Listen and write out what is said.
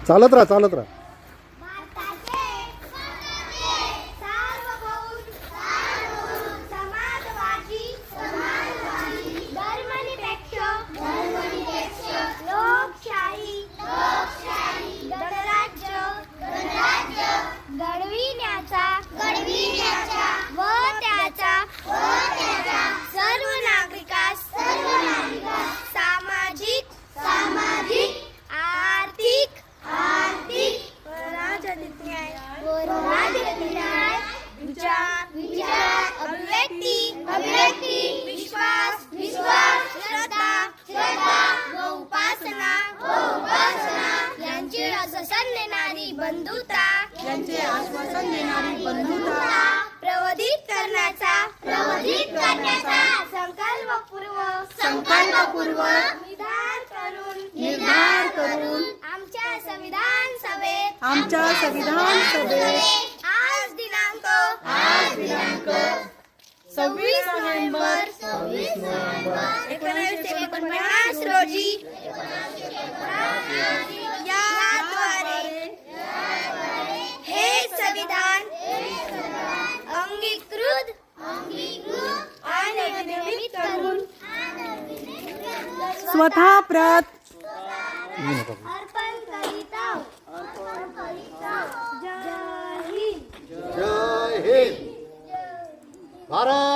चालत राहा चालत राहा. सर्व नागरिकास सामाजिक आर्थिक राजनीतिक न्याय अभिव्यक्ती विश्वास श्रद्धा व उपासना यांचे आश्वासन देणारी बंधुता प्रवर्धित करण्याचा संकल्पपूर्वक निर्धार करून आमच्या संविधान सभेत आज दिनांक 26 नोव्हेंबर 1949 रोजी याद्वारे हे संविधान अंगीकृत आणि विनियमित करून स्वतः प्रत अर्पण करीत आहोत. जय हिंद. जय हिंद. भारत.